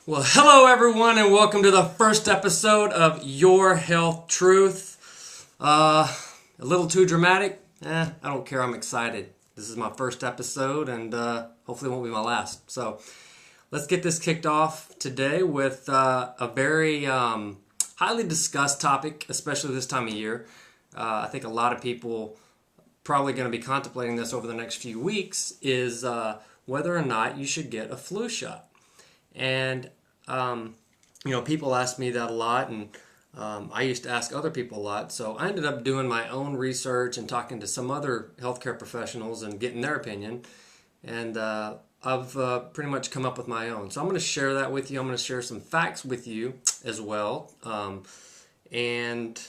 Well, hello everyone, and welcome to the first episode of Your Health Truth. A little too dramatic? I don't care. I'm excited. This is my first episode, and hopefully it won't be my last. So let's get this kicked off today with a very highly discussed topic, especially this time of year. I think a lot of people probably going to be contemplating this over the next few weeks is whether or not you should get a flu shot. And, people ask me that a lot, and I used to ask other people a lot. So I ended up doing my own research and talking to some other healthcare professionals and getting their opinion. And I've pretty much come up with my own. So I'm going to share that with you. I'm going to share some facts with you as well. And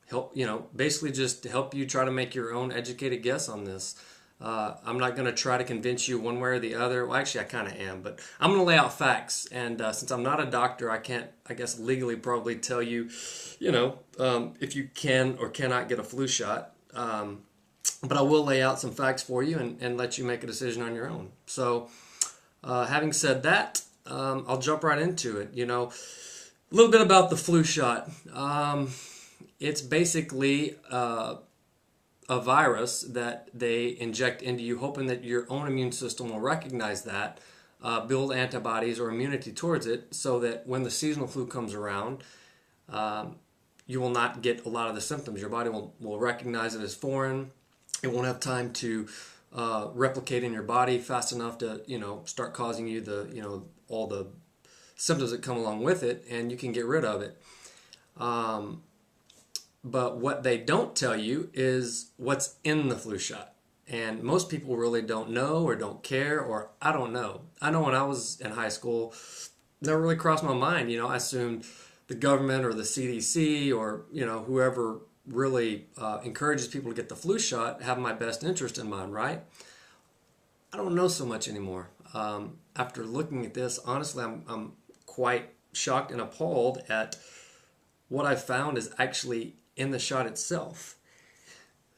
help, basically just to help you try to make your own educated guess on this. I'm not going to try to convince you one way or the other. Well, actually, I kind of am, but I'm going to lay out facts. And since I'm not a doctor, I can't, I guess, legally probably tell you, if you can or cannot get a flu shot. But I will lay out some facts for you and let you make a decision on your own. So, having said that, I'll jump right into it. A little bit about the flu shot. It's basically a virus that they inject into you, hoping that your own immune system will recognize that, build antibodies or immunity towards it, so that when the seasonal flu comes around, you will not get a lot of the symptoms. Your body will recognize it as foreign. It won't have time to replicate in your body fast enough to, start causing you all the symptoms that come along with it, and you can get rid of it. But what they don't tell you is what's in the flu shot. And most people really don't know or don't care, or I don't know. I know when I was in high school, never really crossed my mind. I assumed the government or the CDC or, whoever really encourages people to get the flu shot have my best interest in mind, right? I don't know so much anymore. After looking at this, honestly, I'm quite shocked and appalled at what I found is actually in the shot itself.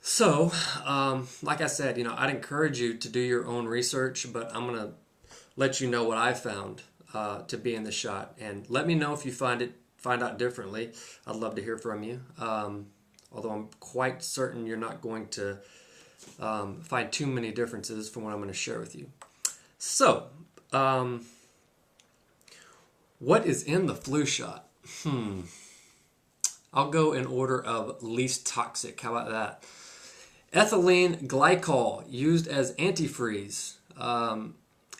So, like I said, I'd encourage you to do your own research, but I'm going to let you know what I found to be in the shot. And let me know if you find out differently. I'd love to hear from you. Although I'm quite certain you're not going to find too many differences from what I'm going to share with you. So, what is in the flu shot? I'll go in order of least toxic. How about that? Ethylene glycol, used as antifreeze.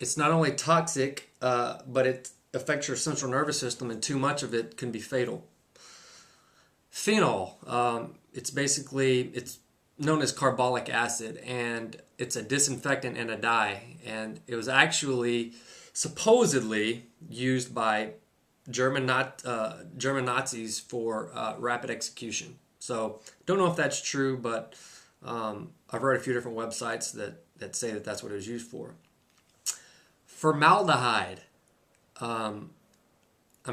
It's not only toxic, but it affects your central nervous system, and too much of it can be fatal. Phenol, it's known as carbolic acid, and it's a disinfectant and a dye. And it was actually supposedly used by German Nazis for rapid execution. So don't know if that's true, but I've read a few different websites that say that that's what it was used for. Formaldehyde. I'm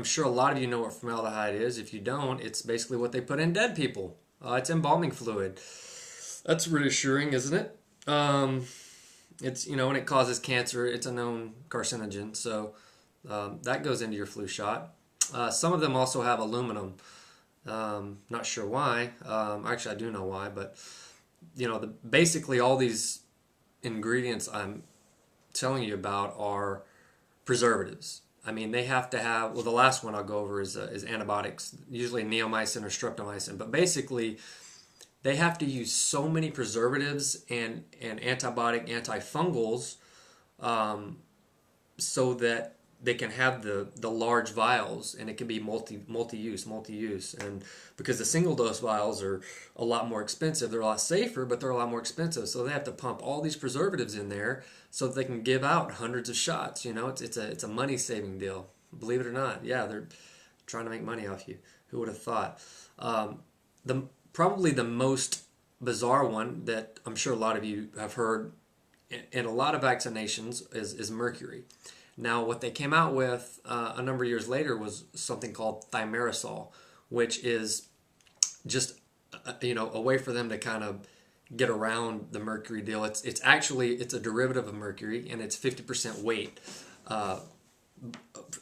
sure a lot of you know what formaldehyde is. If you don't, it's basically what they put in dead people. It's embalming fluid. That's reassuring, isn't it? It's and it causes cancer. It's a known carcinogen, so that goes into your flu shot. Some of them also have aluminum. Not sure why. Actually, I do know why, but basically all these ingredients I'm telling you about are preservatives. I mean, they have to have. Well, the last one I'll go over is antibiotics, usually neomycin or streptomycin. But basically, they have to use so many preservatives and antibiotic antifungals, so that they can have the large vials, and it can be multi-use. And because the single dose vials are a lot more expensive, they're a lot safer, but they're a lot more expensive. So they have to pump all these preservatives in there so that they can give out hundreds of shots. It's a money saving deal. Believe it or not, yeah, they're trying to make money off you. Who would have thought? Probably the most bizarre one that I'm sure a lot of you have heard in a lot of vaccinations is mercury. Now, what they came out with a number of years later was something called thimerosal, which is just a way for them to kind of get around the mercury deal. It's a derivative of mercury, and it's 50% weight.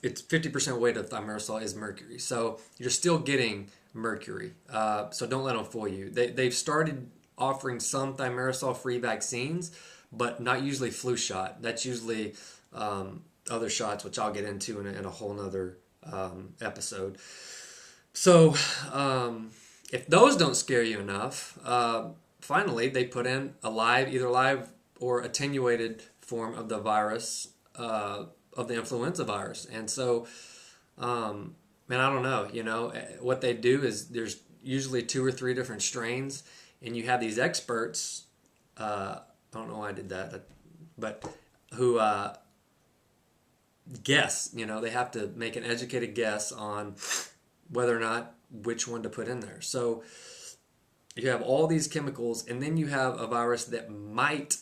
it's 50% weight of thimerosal is mercury. So you're still getting mercury. So don't let them fool you. They've started offering some thimerosal-free vaccines, but not usually flu shot. That's usually other shots, which I'll get into in a whole nother episode. So if those don't scare you enough, finally they put in either live or attenuated form of the virus, of the influenza virus. And so, man, I don't know, what they do is there's usually 2 or 3 different strains, and you have these experts, I don't know why I did that, but who guess, they have to make an educated guess on whether or not which one to put in there. So you have all these chemicals, and then you have a virus that might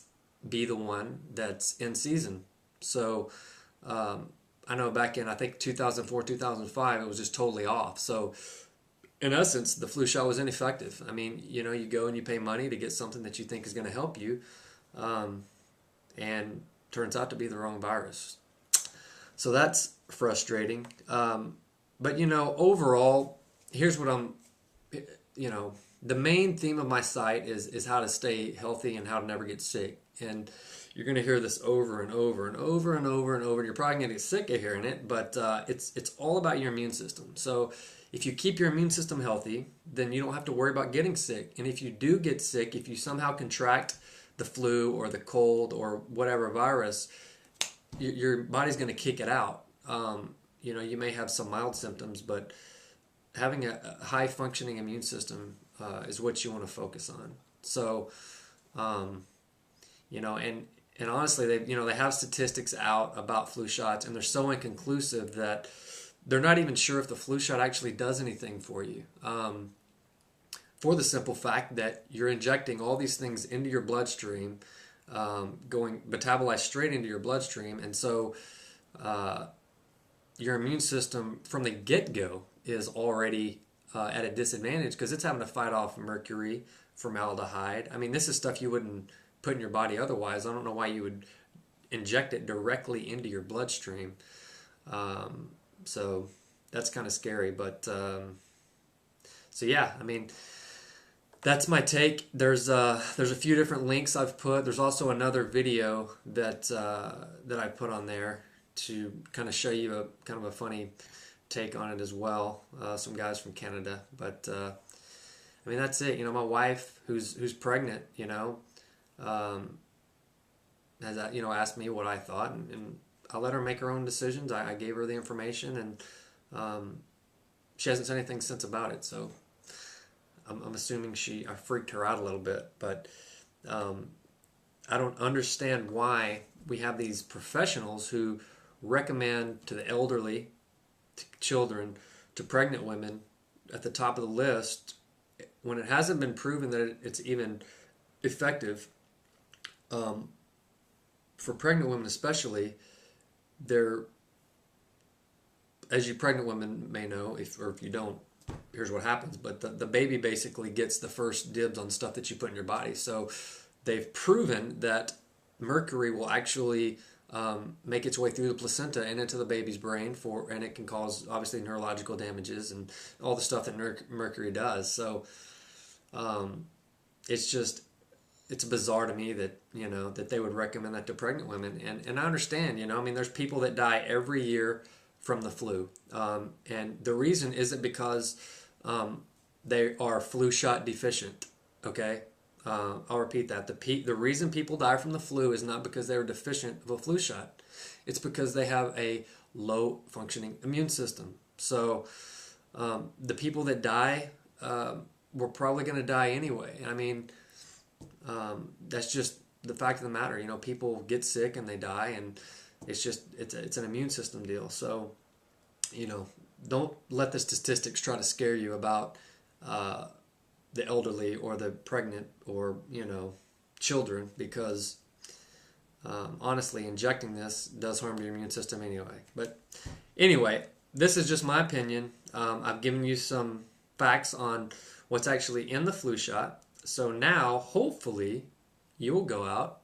be the one that's in season. So I know back in, I think 2004, 2005, it was just totally off. So in essence, the flu shot was ineffective. I mean, you go and you pay money to get something that you think is going to help you, and turns out to be the wrong virus. So that's frustrating. But overall, here's what the main theme of my site is how to stay healthy and how to never get sick. And you're going to hear this over and over and over and over and over. You're probably going to get sick of hearing it, but it's all about your immune system. So if you keep your immune system healthy, then you don't have to worry about getting sick. And if you do get sick, if you somehow contract the flu or the cold or whatever virus, your body's going to kick it out. You may have some mild symptoms, but having a high functioning immune system is what you want to focus on. So, and honestly, they have statistics out about flu shots, and they're so inconclusive that they're not even sure if the flu shot actually does anything for you. For the simple fact that you're injecting all these things into your bloodstream, going metabolized straight into your bloodstream, and so your immune system from the get-go is already at a disadvantage because it's having to fight off mercury, formaldehyde. I mean, this is stuff you wouldn't put in your body otherwise. I don't know why you would inject it directly into your bloodstream. So that's kind of scary. But so yeah, I mean, that's my take. There's a few different links I've put. There's also another video that I put on there to kind of show you a kind of a funny take on it as well. Some guys from Canada, but I mean, that's it. My wife who's pregnant, has asked me what I thought, and I let her make her own decisions. I gave her the information, and she hasn't said anything since about it. So I'm assuming I freaked her out a little bit, but I don't understand why we have these professionals who recommend to the elderly, to children, to pregnant women at the top of the list when it hasn't been proven that it's even effective. For pregnant women especially, as you pregnant women may know, if you don't, here's what happens. But the baby basically gets the first dibs on stuff that you put in your body. So they've proven that mercury will actually make its way through the placenta and into the baby's brain, and it can cause obviously neurological damages and all the stuff that mercury does. So it's bizarre to me that that they would recommend that to pregnant women, and I understand. I mean, there's people that die every year from the flu, and the reason isn't because they are flu shot deficient. Okay. I'll repeat that. The reason people die from the flu is not because they were deficient of a flu shot. It's because they have a low functioning immune system. So the people that die were probably going to die anyway. I mean, that's just the fact of the matter. People get sick and they die, and it's an immune system deal. So, don't let the statistics try to scare you about the elderly or the pregnant or children, because honestly, injecting this does harm your immune system anyway. But anyway, this is just my opinion. I've given you some facts on what's actually in the flu shot. So now, hopefully, you'll go out,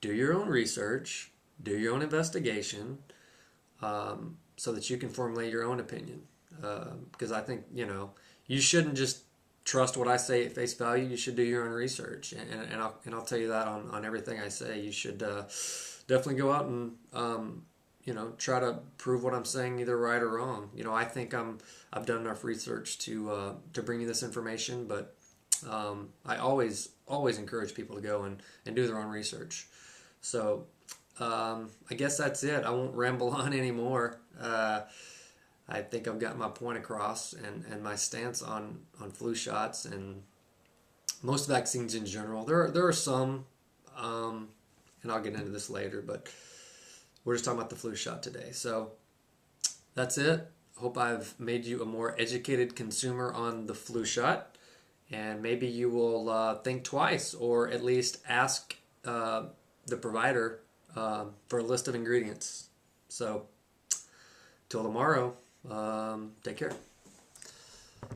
do your own research, do your own investigation, so that you can formulate your own opinion. Because I think, you shouldn't just trust what I say at face value. You should do your own research, and I'll tell you that on everything I say. You should definitely go out and try to prove what I'm saying either right or wrong. I think I've done enough research to bring you this information, but I always encourage people to go and do their own research. So I guess that's it. I won't ramble on anymore. I think I've got my point across and my stance on flu shots and most vaccines in general. There are some, and I'll get into this later, but we're just talking about the flu shot today. So that's it. Hope I've made you a more educated consumer on the flu shot, and maybe you will think twice, or at least ask the provider for a list of ingredients. So till tomorrow, take care.